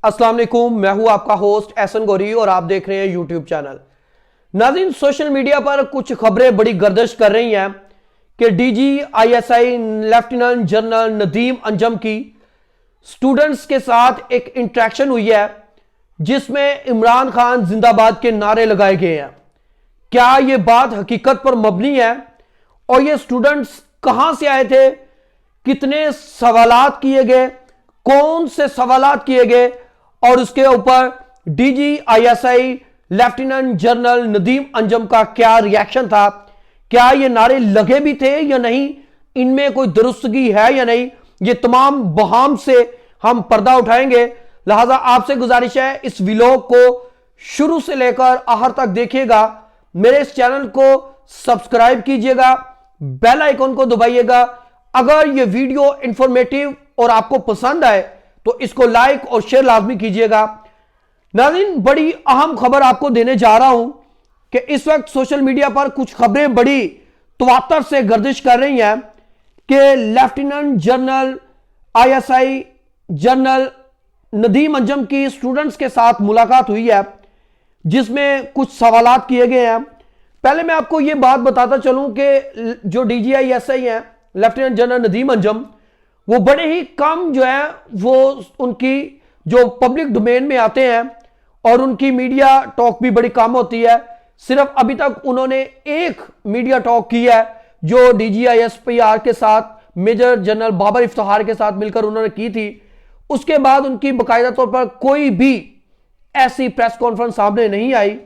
अस्सलाम वालेकुम, मैं हूं आपका होस्ट एहसन गौरी और आप देख रहे हैं यूट्यूब चैनल। नाज़रीन, सोशल मीडिया पर कुछ खबरें बड़ी गर्दिश कर रही हैं कि DGISI lieutenant general Nadeem Anjum की स्टूडेंट्स के साथ एक इंटरेक्शन हुई है जिसमें इमरान खान जिंदाबाद के नारे लगाए गए हैं। क्या यह बात हकीकत पर मबनी है और ये स्टूडेंट्स कहां से आए थे, कितने सवालात किए गए, कौन से सवालात किए गए और उसके ऊपर DGISI lieutenant general Nadeem Anjum का क्या रिएक्शन था, क्या ये नारे लगे भी थे या नहीं, इनमें कोई दुरुस्तगी है या नहीं, ये तमाम बहाम से हम पर्दा उठाएंगे। लिहाजा आपसे गुजारिश है इस व्लॉग को शुरू से लेकर आखिर तक देखिएगा। मेरे इस चैनल को सब्सक्राइब कीजिएगा, बेल आइकन को दबाइएगा। अगर ये वीडियो इंफॉर्मेटिव और आपको पसंद आए तो इसको लाइक और शेयर लाजमी कीजिएगा। नाज़रीन, बड़ी अहम खबर आपको देने जा रहा हूं कि इस वक्त सोशल मीडिया पर कुछ खबरें बड़ी तवातर से गर्दिश कर रही हैं कि lieutenant general ISI general Nadeem Anjum की स्टूडेंट्स के साथ मुलाकात हुई है जिसमें कुछ सवालात किए गए हैं। पहले मैं आपको यह बात बताता चलूं कि जो DGISI हैं लेफ्टिनेंट जनरल नदीम अंजम, वो बड़े ही कम जो है वो उनकी जो पब्लिक डोमेन में आते हैं और उनकी मीडिया टॉक भी बड़ी कम होती है। सिर्फ अभी तक उन्होंने एक मीडिया टॉक की है जो DGISPR के साथ मेजर जनरल बाबर इफ्तिखार के साथ मिलकर उन्होंने की थी। उसके बाद उनकी बाकायदा तौर पर कोई भी ऐसी प्रेस कॉन्फ्रेंस सामने नहीं आई।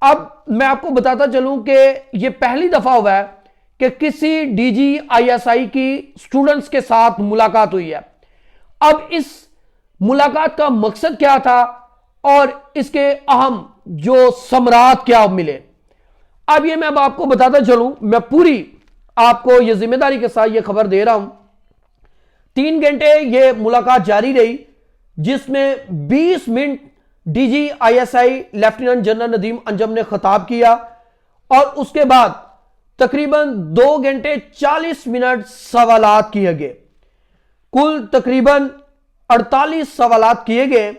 अब मैं आपको बताता चलूं कि यह पहली दफा हुआ है कि किसी DGISI की स्टूडेंट्स के साथ मुलाकात हुई है। अब इस मुलाकात का मकसद क्या था और इसके अहम जो समरात क्या मिले, अब ये मैं आपको बताता चलूं। मैं पूरी आपको ये जिम्मेदारी के साथ ये खबर दे रहा हूं। 3 घंटे ये मुलाकात जारी रही जिसमें 20 minute DGISI lieutenant general Nadeem Anjum ने खिताब किया और उसके बाद तकरीबन 2 घंटे 40 मिनट सवालात किए गए। कुल तकरीबन 48 सवालात किए गए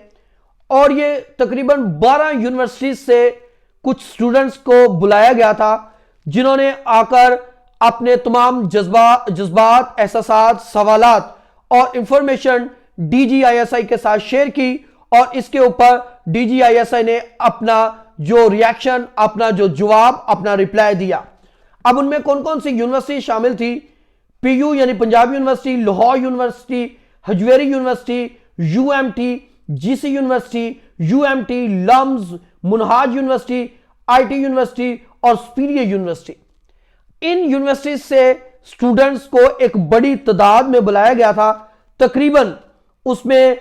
और ये तकरीबन 12 यूनिवर्सिटी से कुछ स्टूडेंट्स को बुलाया गया था जिन्होंने आकर अपने तमाम जज्बात, एहसासात, सवालात और इंफॉर्मेशन DGISI के साथ शेयर की और इसके ऊपर DGISI ने अपना जो रिएक्शन, अपना जो जवाब, अपना रिप्लाई दिया। अब उनमें कौन कौन सी यूनिवर्सिटी शामिल थी? PU यानी Punjab university, Lahore university, Hajvery university, UMT, GC university, UMT, LUMS, Minhaj university, IT university और स्पीरियर यूनिवर्सिटी। इन यूनिवर्सिटी से स्टूडेंट्स को एक बड़ी तादाद में बुलाया गया था। तकरीबन उसमें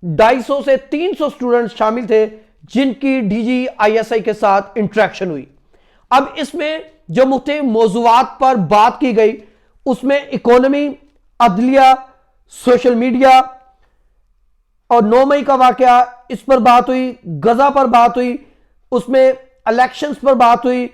250 से 300 स्टूडेंट्स शामिल थे जिनकी DGISI के साथ इंटरेक्शन हुई। अब इसमें जो मुख्तलिफ मौज़ूआत पर बात की गई उसमें इकोनॉमी, अदलिया, सोशल मीडिया और 9 मई का वाकया, इस पर बात हुई, गजा पर बात हुई, उसमें इलेक्शंस पर बात हुई,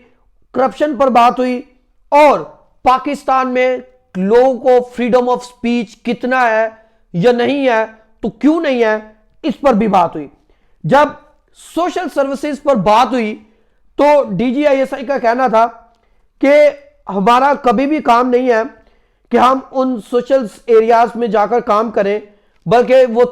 करप्शन पर बात हुई और पाकिस्तान में लोगों को फ्रीडम ऑफ स्पीच कितना है या नहीं है, तो क्यों नहीं है, इस पर भी बात हुई। जब सोशल सर्विसेज पर बात हुई तो DGISI का कहना था कि हमारा कभी भी काम नहीं है कि हम उन सोशल एरियाज में जाकर काम करें, बल्कि वो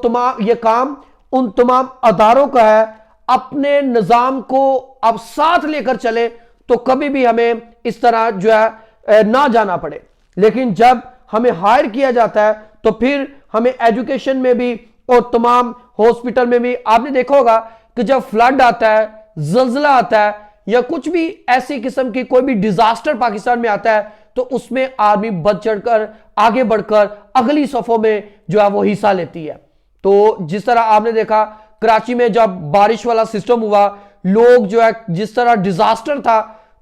ये काम उन तमाम अदारों का है। अपने निजाम को अब साथ लेकर चले तो कभी भी हमें इस तरह जो है ना जाना पड़े। लेकिन जब हमें हायर किया जाता है तो फिर हमें एजुकेशन में भी और तमाम हॉस्पिटल में भी, आपने देखा होगा कि जब फ्लड आता है, जल्जला आता है या कुछ भी ऐसी किस्म की कोई भी डिजास्टर पाकिस्तान में आता है तो उसमें आर्मी बढ़ चढ़कर आगे बढ़कर अगली सफों में जो है वो हिस्सा लेती है। तो जिस तरह आपने देखा कराची में जब बारिश वाला सिस्टम हुआ, लोग जो है जिस तरह डिजास्टर था,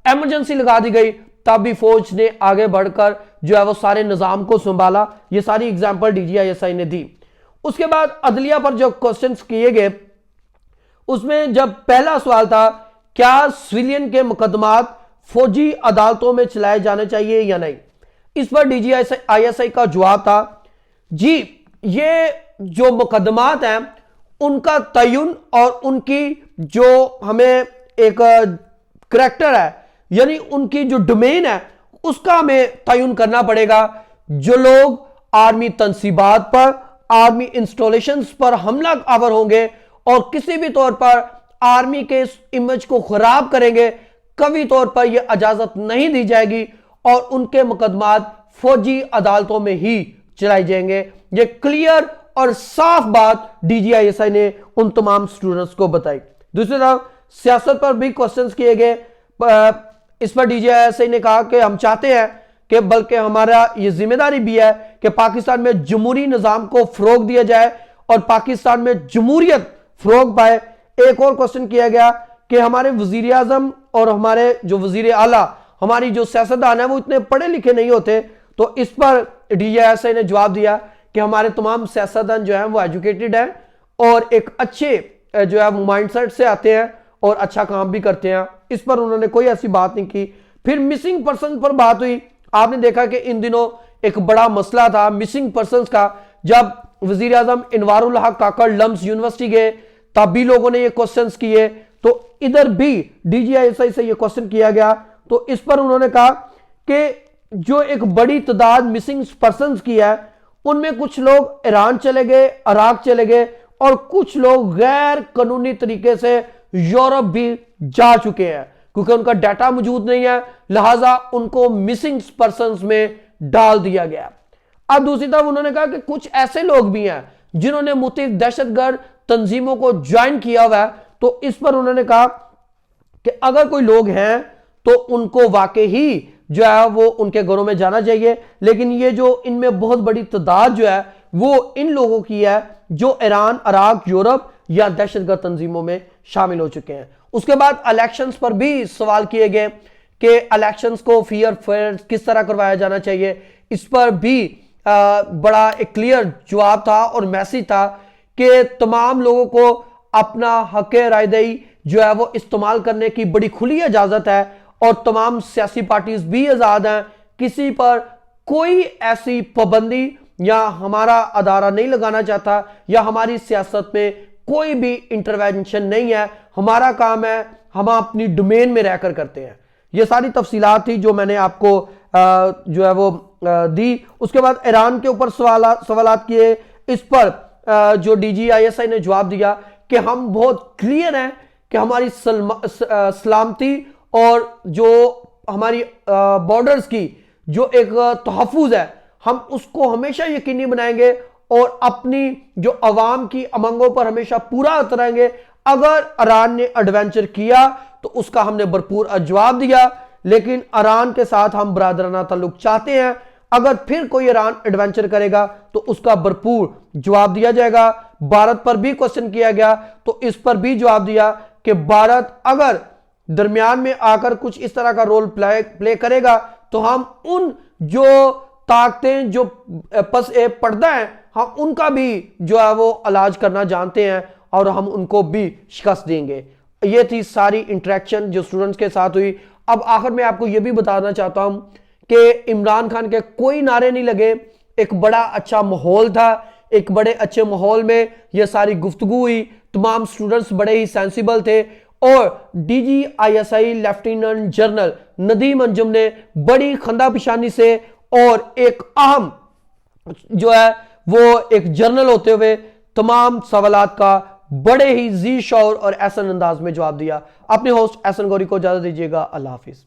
इमरजेंसी लगा दी गई, तब भी फौज ने आगे बढ़कर जो है वो सारे निजाम को संभाला। ये सारी एग्जांपल DGISI ने दी। उसके बाद अदलिया पर जो क्वेश्चंस किए गए उसमें जब पहला सवाल था क्या सिविलियन के मुकदमात फौजी अदालतों में चलाए जाने चाहिए या नहीं, इस पर DGISI का जवाब था जी, ये जो मुकदमात हैं उनका तयन और उनकी जो हमें एक करैक्टर है, यानी उनकी जो डोमेन है, उसका हमें तयन करना पड़ेगा। जो लोग आर्मी तनसीबात पर, आर्मी इंस्टॉलेशंस पर हमला आवर होंगे और किसी भी तौर पर आर्मी के इस इमेज को खराब करेंगे, कभी तौर पर यह इजाजत नहीं दी जाएगी और उनके मुकदमात फौजी अदालतों में ही चलाए जाएंगे। यह क्लियर और साफ बात डीजीआईएसआई ने उन तमाम स्टूडेंट्स को बताई। दूसरी तरफ सियासत पर भी क्वेश्चंस किए गए। इस पर डीजीआईएसआई ने कहा कि हम चाहते हैं कि बल्कि हमारा यह जिम्मेदारी भी है कि पाकिस्तान में जमहूरी निजाम को फरोग दिया जाए और पाकिस्तान में जमहूरियत फरोग पाए। एक और क्वेश्चन किया गया कि हमारे वजीर आजम और हमारे जो वजीर आला, हमारी जो सियासतदान है, वो इतने पढ़े लिखे नहीं होते। तो इस पर डीजीआईएसआई ने जवाब दिया कि हमारे तमाम सियासतदान जो है वो एजुकेटेड हैं और एक अच्छे जो है माइंडसेट से आते हैं और अच्छा काम भी करते हैं। इस पर उन्होंने कोई ऐसी बात नहीं की। फिर मिसिंग पर्सन पर बात हुई। आपने देखा कि इन दिनों एक बड़ा मसला था मिसिंग पर्सन का। जब वजीर आजम इनवारुल हक काकड़ लम्स यूनिवर्सिटी गए तब भी लोगों ने ये क्वेश्चंस किए, तो इधर भी डीजीआईएसआई से ये क्वेश्चन किया गया। तो इस पर उन्होंने कहा कि जो एक बड़ी तादाद मिसिंग पर्सन की है, उनमें कुछ लोग ईरान चले गए, इराक चले गए और कुछ लोग गैर कानूनी तरीके से यूरोप भी जा चुके हैं क्योंकि उनका डाटा मौजूद नहीं है, लिहाजा उनको मिसिंग पर्सन्स में डाल दिया गया। अब दूसरी तरफ उन्होंने कहा कि कुछ ऐसे लोग भी हैं जिन्होंने मुख्तलिफ दहशतगर्द तंजीमों को ज्वाइन किया हुआ है। तो इस पर उन्होंने कहा कि अगर कोई लोग हैं तो उनको वाकई ही जो है वो उनके घरों में जाना चाहिए, लेकिन ये जो इनमें बहुत बड़ी तादाद जो है वो इन लोगों की है जो ईरान, इराक, यूरोप या दहशतगर्द तंजीमों में शामिल हो चुके हैं। उसके बाद इलेक्शंस पर भी सवाल किए गए कि इलेक्शंस को फेयर किस तरह करवाया जाना चाहिए। इस पर भी बड़ा एक क्लियर जवाब था और मैसेज था कि तमाम लोगों को अपना हक रायदही जो है वो इस्तेमाल करने की बड़ी खुली इजाजत है और तमाम सियासी पार्टीज भी आजाद हैं। किसी पर कोई ऐसी पाबंदी या हमारा अदारा नहीं लगाना चाहता या हमारी सियासत में कोई भी इंटरवेंशन नहीं है। हमारा काम है, हम अपनी डोमेन में रहकर करते हैं। ये सारी तफसीलात थी जो मैंने आपको जो है वो दी। उसके बाद ईरान के ऊपर सवालात किए। इस पर जो डीजीआईएसआई ने जवाब दिया कि हम बहुत क्लियर हैं कि हमारी सलामती और जो हमारी बॉर्डर्स की जो एक तहफ़्फ़ुज़ है, हम उसको हमेशा यकीनी बनाएंगे और अपनी जो अवाम की उमंगों पर हमेशा पूरा उतरेंगे। अगर ईरान ने एडवेंचर किया तो उसका हमने भरपूर जवाब दिया, लेकिन ईरान के साथ हम बरादराना ताल्लुक चाहते हैं। अगर फिर कोई ईरान एडवेंचर करेगा तो उसका भरपूर जवाब दिया जाएगा। भारत पर भी क्वेश्चन किया गया तो इस पर भी जवाब दिया कि भारत अगर दरमियान में आकर कुछ इस तरह का रोल प्ले करेगा तो हम उन जो ताकतें जो पस ए पर्दा है, हम उनका भी जो है वो इलाज करना जानते हैं और हम उनको भी शिकस्त देंगे। ये थी सारी इंटरेक्शन जो स्टूडेंट्स के साथ हुई। अब आखिर में आपको यह भी बताना चाहता हूं कि इमरान खान के कोई नारे नहीं लगे, एक बड़ा अच्छा माहौल था। एक बड़े अच्छे माहौल में यह सारी गुफ्तगू हुई। तमाम स्टूडेंट्स बड़े ही सेंसिबल थे और DG ISI lieutenant general Nadeem Anjum ने बड़ी खंदा पिशानी से और एक अहम जो है वो एक जर्नल होते हुए तमाम सवालात का बड़े ही जी शौर और एहसन अंदाज में जवाब दिया। अपने होस्ट एहसन गौरी को इजाजत दीजिएगा। अल्लाह हाफिज।